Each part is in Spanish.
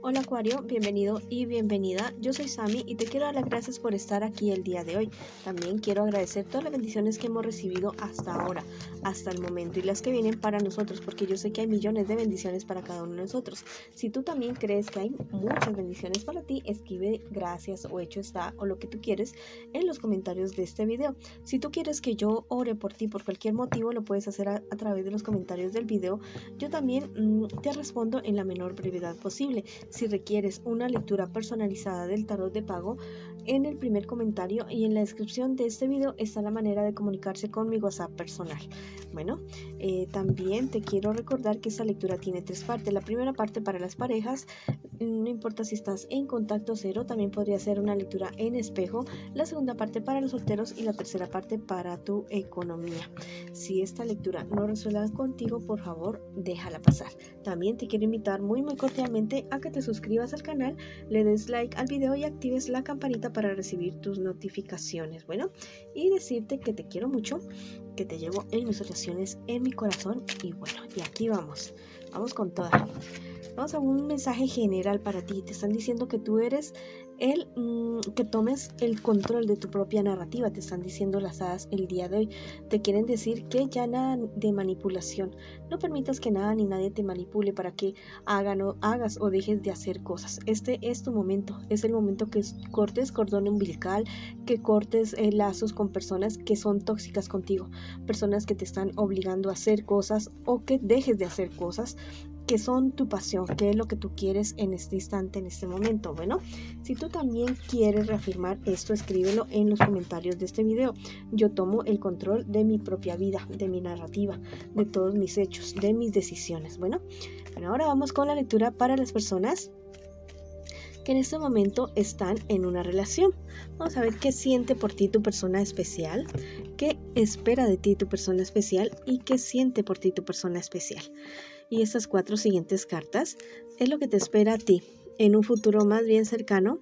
Hola Acuario, bienvenido y bienvenida. Yo soy Sami y te quiero dar las gracias por estar aquí el día de hoy. También quiero agradecer todas las bendiciones que hemos recibido hasta ahora, hasta el momento y las que vienen para nosotros, porque yo sé que hay millones de bendiciones para cada uno de nosotros. Si tú también crees que hay muchas bendiciones para ti, escribe gracias o hecho está o lo que tú quieres en los comentarios de este video. Si tú quieres que yo ore por ti por cualquier motivo, lo puedes hacer a través de los comentarios del video. Yo también te respondo en la menor brevedad posible. Si requieres una lectura personalizada del tarot de pago, en el primer comentario y en la descripción de este video está la manera de comunicarse con mi WhatsApp personal. Bueno, también te quiero recordar que esta lectura tiene tres partes. La primera parte para las parejas, no importa si estás en contacto cero, también podría ser una lectura en espejo. La segunda parte para los solteros y la tercera parte para tu economía. Si esta lectura no resuena contigo, por favor, déjala pasar. También te quiero invitar muy cordialmente a que te suscribas al canal, le des like al video y actives la campanita para recibir tus notificaciones. Bueno, y decirte que te quiero mucho, que te llevo en mis oraciones, en mi corazón. Y bueno, y aquí vamos con toda. Vamos a un mensaje general para ti. Te están diciendo que tú eres que tomes el control de tu propia narrativa. Te están diciendo las hadas el día de hoy. Te quieren decir que ya nada de manipulación. No permitas que nada ni nadie te manipule para que hagas o dejes de hacer cosas. Este es tu momento. Es el momento que cortes cordón umbilical, que cortes lazos con personas que son tóxicas contigo, personas que te están obligando a hacer cosas o que dejes de hacer cosas que son tu pasión, que es lo que tú quieres en este instante, en este momento. Bueno, si tú también quieres reafirmar esto, escríbelo en los comentarios de este video. Yo tomo el control de mi propia vida, de mi narrativa, de todos mis hechos, de mis decisiones. Bueno, ahora vamos con la lectura para las personas que en este momento están en una relación. Vamos a ver qué siente por ti tu persona especial, qué espera de ti tu persona especial y qué siente por ti tu persona especial. Y estas cuatro siguientes cartas es lo que te espera a ti en un futuro más bien cercano.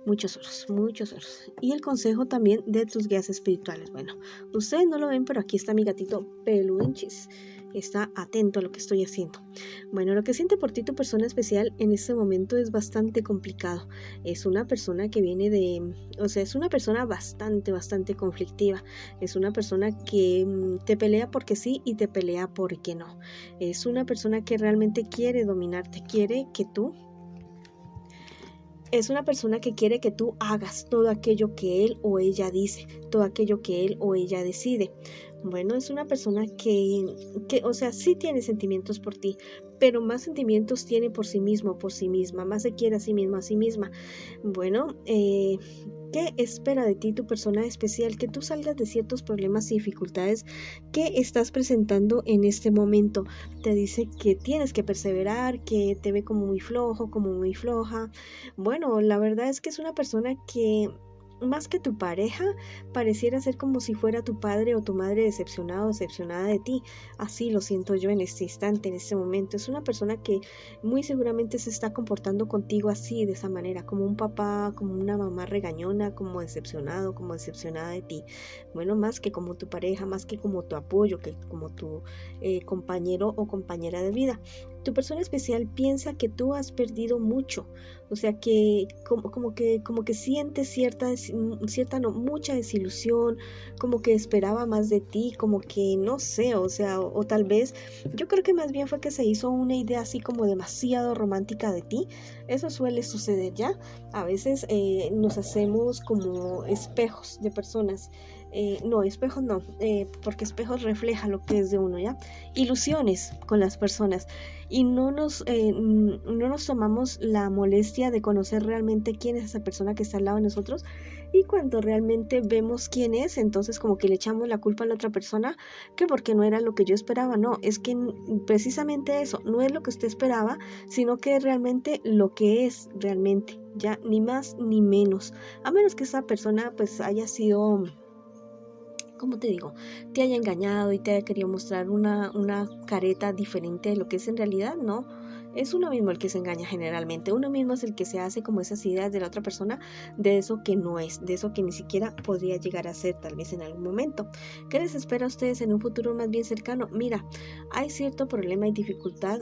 Muchos oros. Y el consejo también de tus guías espirituales. Bueno, ustedes no lo ven, pero aquí está mi gatito Peluinchis. Está atento a lo que estoy haciendo. Bueno, lo que siente por ti tu persona especial en este momento es bastante complicado. Es una persona que viene es una persona bastante conflictiva. Es una persona que te pelea porque sí y te pelea porque no. Es una persona que realmente quiere dominarte, es una persona que quiere que tú hagas todo aquello que él o ella dice, todo aquello que él o ella decide. Bueno, es una persona que sí tiene sentimientos por ti, pero más sentimientos tiene por sí mismo, por sí misma, más se quiere a sí misma, Bueno, ¿qué espera de ti tu persona especial? Que tú salgas de ciertos problemas y dificultades que estás presentando en este momento. Te dice que tienes que perseverar, que te ve como muy flojo, como muy floja. Bueno, la verdad es que es una persona que más que tu pareja, pareciera ser como si fuera tu padre o tu madre decepcionado o decepcionada de ti. Así lo siento yo en este instante, en este momento. Es una persona que muy seguramente se está comportando contigo así, de esa manera, como un papá, como una mamá regañona, como decepcionado, como decepcionada de ti. Bueno, más que como tu pareja, más que como tu apoyo, que como tu compañero o compañera de vida. Tu persona especial piensa que tú has perdido mucho, o sea que como que siente mucha desilusión, como que esperaba más de ti, como que no sé, o tal vez, yo creo que más bien fue que se hizo una idea así como demasiado romántica de ti. Eso suele suceder ya. A veces nos hacemos como espejos de personas. No, espejos no, porque espejos refleja lo que es de uno, ¿ya? Ilusiones con las personas y no nos tomamos la molestia de conocer realmente quién es esa persona que está al lado de nosotros, y cuando realmente vemos quién es, entonces como que le echamos la culpa a la otra persona, que porque no era lo que yo esperaba. No, es que precisamente eso, no es lo que usted esperaba, sino que es realmente lo que es realmente, ya, ni más ni menos, a menos que esa persona pues haya sido, como te digo, te haya engañado y te haya querido mostrar una careta diferente de lo que es en realidad. No, Es uno mismo el que se engaña generalmente, uno mismo es el que se hace como esas ideas de la otra persona, de eso que no es, de eso que ni siquiera podría llegar a ser tal vez en algún momento. ¿Qué les espera a ustedes en un futuro más bien cercano? Mira, hay cierto problema y dificultad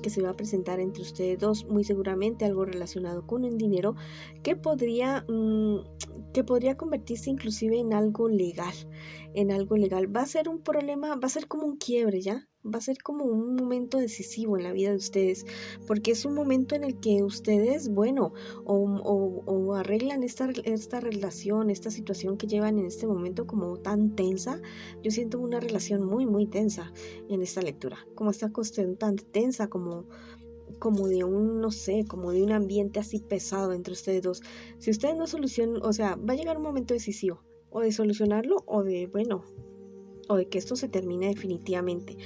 que se va a presentar entre ustedes dos, muy seguramente algo relacionado con un dinero que que podría convertirse inclusive en algo legal, en algo legal. Va a ser un problema, va a ser como un quiebre, ¿ya? Va a ser como un momento decisivo en la vida de ustedes, porque es un momento en el que ustedes, bueno, o arreglan esta relación, esta situación que llevan en este momento como tan tensa. Yo siento una relación muy, muy tensa en esta lectura, como esta cuestión tan tensa, como de un, no sé, como de un ambiente así pesado entre ustedes dos. Si ustedes no solucionan, o sea, va a llegar un momento decisivo, o de solucionarlo, o de, bueno, o de que esto se termine definitivamente.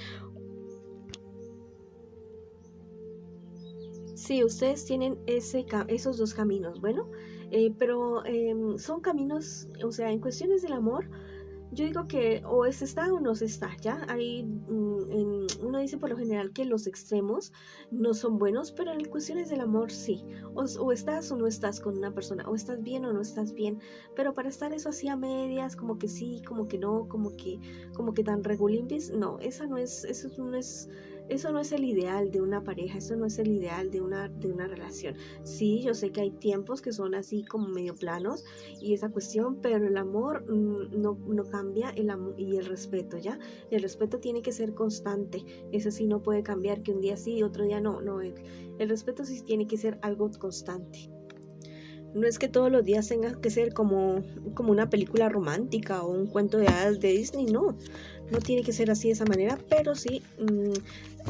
Sí, ustedes tienen esos dos caminos, bueno, pero son caminos, o sea, en cuestiones del amor, yo digo que o se está o no se está, ¿ya? Ahí uno dice por lo general que los extremos no son buenos, pero en cuestiones del amor sí. O estás o no estás con una persona, o estás bien o no estás bien, pero para estar eso así a medias, como que sí, como que no, como que tan regulimpis, no, eso no es el ideal de una pareja, eso no es el ideal de una relación. Sí, yo sé que hay tiempos que son así como medio planos y esa cuestión, pero el amor no cambia el amor y el respeto, ¿ya? El respeto tiene que ser constante, eso sí no puede cambiar que un día sí y otro día no, no, el respeto sí tiene que ser algo constante. No es que todos los días tenga que ser como una película romántica o un cuento de hadas de Disney, no. No tiene que ser así de esa manera, pero sí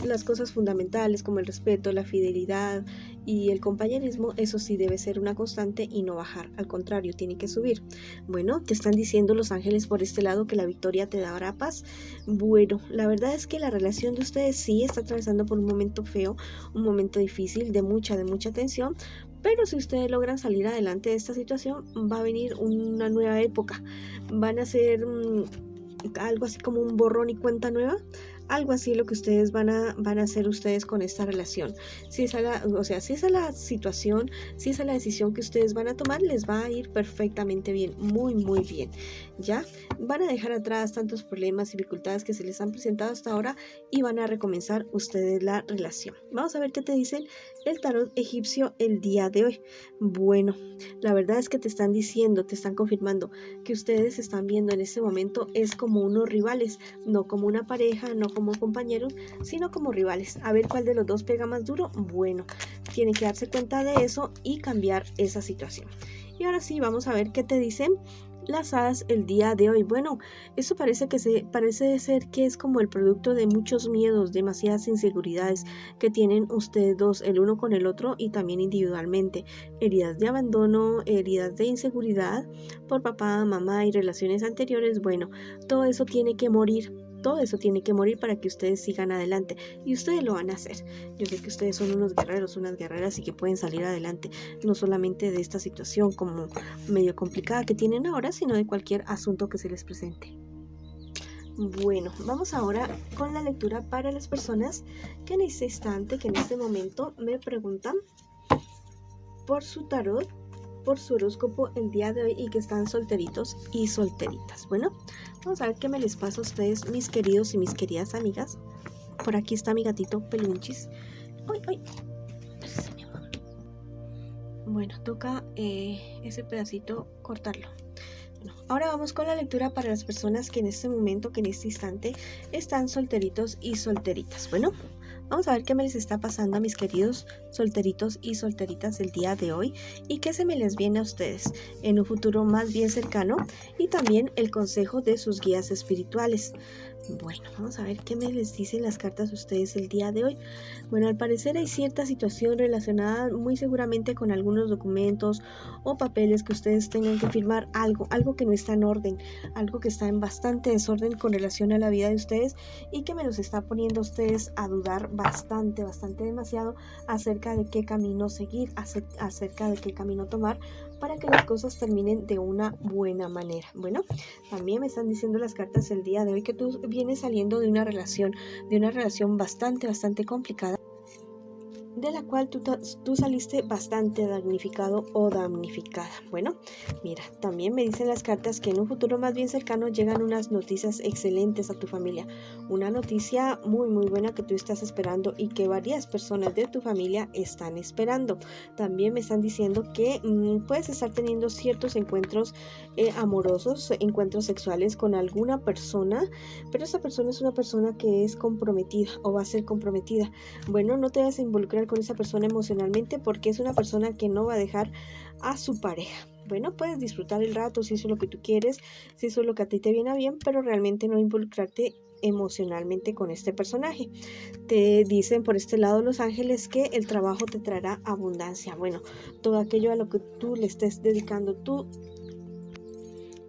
las cosas fundamentales como el respeto, la fidelidad y el compañerismo, eso sí debe ser una constante y no bajar, al contrario, tiene que subir. Bueno, te están diciendo los ángeles por este lado que la victoria te dará paz. Bueno, la verdad es que la relación de ustedes sí está atravesando por un momento feo, un momento difícil, de mucha tensión, pero si ustedes logran salir adelante de esta situación, va a venir una nueva época. Van a ser algo así como un borrón y cuenta nueva. Algo así lo que ustedes van a hacer ustedes con esta relación. Si esa o sea, si esa es la situación, si esa es la decisión que ustedes van a tomar, les va a ir perfectamente bien, muy, muy bien. ¿Ya? Van a dejar atrás tantos problemas y dificultades que se les han presentado hasta ahora y van a recomenzar ustedes la relación. Vamos a ver qué te dicen el tarot egipcio el día de hoy. Bueno, la verdad es que te están diciendo, te están confirmando que ustedes están viendo en este momento es como unos rivales, no como una pareja, no como compañeros, sino como rivales. A ver cuál de los dos pega más duro. Bueno, tienen que darse cuenta de eso y cambiar esa situación. Y ahora sí, vamos a ver qué te dicen las hadas el día de hoy. Bueno, eso parece ser que es como el producto de muchos miedos, demasiadas inseguridades que tienen ustedes dos, el uno con el otro y también individualmente. Heridas de abandono, heridas de inseguridad por papá, mamá y relaciones anteriores. Bueno, todo eso tiene que morir. Todo eso tiene que morir para que ustedes sigan adelante y ustedes lo van a hacer. Yo sé que ustedes son unos guerreros, unas guerreras y que pueden salir adelante, no solamente de esta situación como medio complicada que tienen ahora, sino de cualquier asunto que se les presente. Bueno, vamos ahora con la lectura para las personas que en este instante, que en este momento me preguntan por su tarot, por su horóscopo el día de hoy y que están solteritos y solteritas. Bueno, vamos a ver qué me les pasa a ustedes, mis queridos y mis queridas amigas. Por aquí está mi gatito Pelunchis. ¡Ay, ay! Bueno, toca ese pedacito cortarlo. Bueno, ahora vamos con la lectura para las personas que en este momento, que en este instante están solteritos y solteritas. Bueno, vamos a ver qué me les está pasando a mis queridos solteritos y solteritas el día de hoy y qué se me les viene a ustedes en un futuro más bien cercano y también el consejo de sus guías espirituales. Bueno, vamos a ver qué me les dicen las cartas a ustedes el día de hoy. Bueno, al parecer hay cierta situación relacionada muy seguramente con algunos documentos o papeles que ustedes tengan que firmar, algo que no está en orden, algo que está en bastante desorden con relación a la vida de ustedes y que me los está poniendo a ustedes a dudar bastante demasiado acerca de qué camino seguir, acerca de qué camino tomar para que las cosas terminen de una buena manera. Bueno, también me están diciendo las cartas el día de hoy que tú vienes saliendo de una relación bastante complicada, de la cual tú saliste bastante damnificado o damnificada. Bueno, mira, también me dicen las cartas que en un futuro más bien cercano llegan unas noticias excelentes a tu familia, una noticia muy muy buena que tú estás esperando y que varias personas de tu familia están esperando. También me están diciendo que puedes estar teniendo ciertos encuentros amorosos, encuentros sexuales con alguna persona, pero esa persona es una persona que es comprometida o va a ser comprometida. Bueno, no te vas a involucrar con esa persona emocionalmente porque es una persona que no va a dejar a su pareja. Bueno, puedes disfrutar el rato si eso es lo que tú quieres, si eso es lo que a ti te viene bien, pero realmente no involucrarte emocionalmente con este personaje. Te dicen por este lado los ángeles que el trabajo te traerá abundancia. Bueno, todo aquello a lo que tú le estés dedicando tu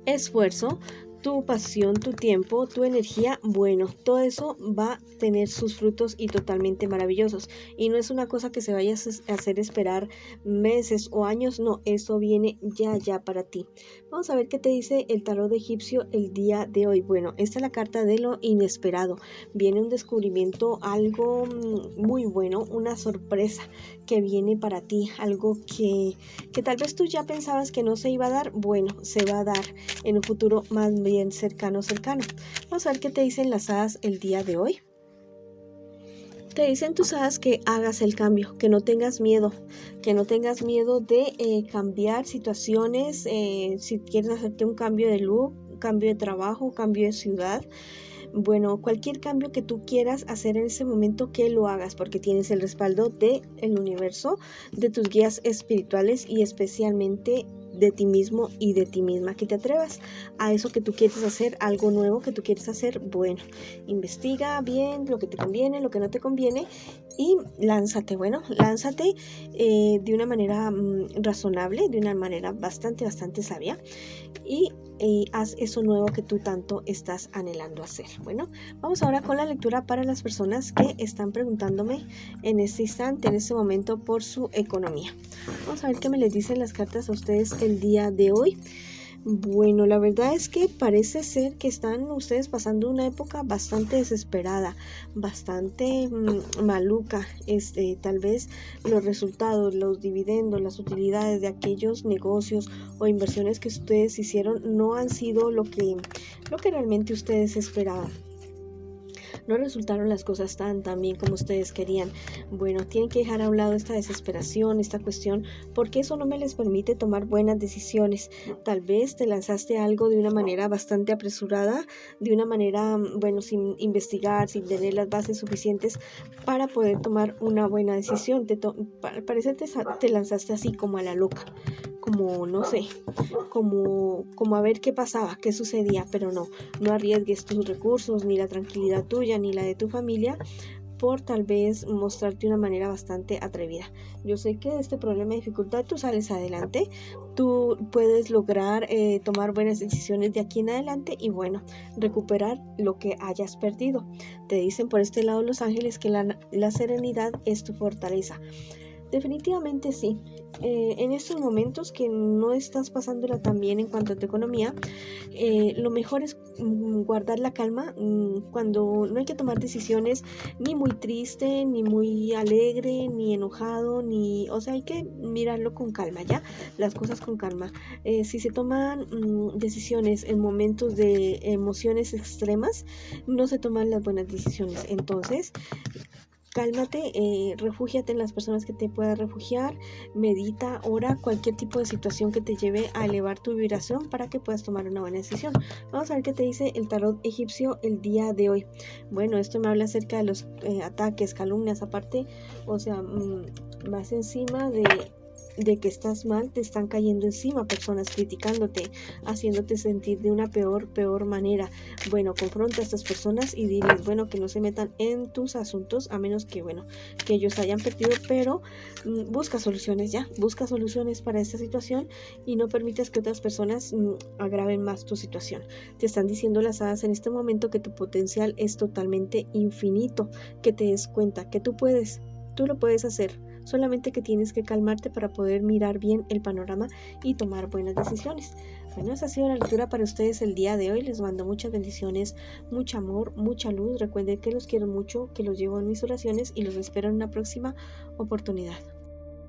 esfuerzo, tu pasión, tu tiempo, tu energía, bueno, todo eso va a tener sus frutos y totalmente maravillosos. Y no es una cosa que se vaya a hacer esperar meses o años, no, eso viene ya para ti. Vamos a ver qué te dice el tarot de egipcio el día de hoy. Bueno, esta es la carta de lo inesperado. Viene un descubrimiento, algo muy bueno, una sorpresa que viene para ti, algo que tal vez tú ya pensabas que no se iba a dar, bueno, se va a dar en un futuro más bien cercano. Vamos a ver qué te dicen las hadas el día de hoy. Te dicen tus hadas que hagas el cambio, que no tengas miedo de cambiar situaciones, si quieres hacerte un cambio de look, cambio de trabajo, cambio de ciudad. Bueno, cualquier cambio que tú quieras hacer en ese momento, que lo hagas porque tienes el respaldo del universo, de tus guías espirituales y especialmente de ti mismo y de ti misma, que te atrevas a eso que tú quieres hacer, algo nuevo que tú quieres hacer. Bueno, investiga bien lo que te conviene, lo que no te conviene y lánzate, de una manera razonable, de una manera bastante sabia y haz eso nuevo que tú tanto estás anhelando hacer. Bueno, vamos ahora con la lectura para las personas que están preguntándome en este instante, en este momento, por su economía. Vamos a ver qué me les dicen las cartas a ustedes el día de hoy. Bueno, la verdad es que parece ser que están ustedes pasando una época bastante desesperada, bastante maluca. Tal vez los resultados, los dividendos, las utilidades de aquellos negocios o inversiones que ustedes hicieron no han sido lo que realmente ustedes esperaban. No resultaron las cosas tan bien como ustedes querían. Bueno, tienen que dejar a un lado esta desesperación, esta cuestión, porque eso no me les permite tomar buenas decisiones. Tal vez te lanzaste algo de una manera bastante apresurada, de una manera, sin investigar, sin tener las bases suficientes para poder tomar una buena decisión. Parece que te lanzaste así como a la loca, como no sé, como a ver qué pasaba, qué sucedía, pero no arriesgues tus recursos, ni la tranquilidad tuya, ni la de tu familia, por tal vez mostrarte de una manera bastante atrevida. Yo sé que de este problema de dificultad tú sales adelante, tú puedes lograr tomar buenas decisiones de aquí en adelante y recuperar lo que hayas perdido. Te dicen por este lado los ángeles que la serenidad es tu fortaleza. Definitivamente sí. En estos momentos que no estás pasándola tan bien en cuanto a tu economía, lo mejor es guardar la calma cuando no hay que tomar decisiones ni muy triste, ni muy alegre, ni enojado, hay que mirarlo con calma, ¿ya? Las cosas con calma. Si se toman decisiones en momentos de emociones extremas, no se toman las buenas decisiones. Entonces, cálmate, refúgiate en las personas que te puedas refugiar, medita, ora, cualquier tipo de situación que te lleve a elevar tu vibración para que puedas tomar una buena decisión. Vamos a ver qué te dice el tarot egipcio el día de hoy. Bueno, esto me habla acerca de los ataques, calumnias, aparte, más encima de que estás mal, te están cayendo encima personas criticándote, haciéndote sentir de una peor manera. Bueno, confronta a estas personas y diles, que no se metan en tus asuntos, a menos que ellos hayan perdido, pero busca soluciones para esta situación y no permitas que otras personas agraven más tu situación. Te están diciendo las hadas en este momento que tu potencial es totalmente infinito, que te des cuenta que tú lo puedes hacer. Solamente que tienes que calmarte para poder mirar bien el panorama y tomar buenas decisiones. Bueno, esa ha sido la lectura para ustedes el día de hoy. Les mando muchas bendiciones, mucho amor, mucha luz. Recuerden que los quiero mucho, que los llevo en mis oraciones y los espero en una próxima oportunidad.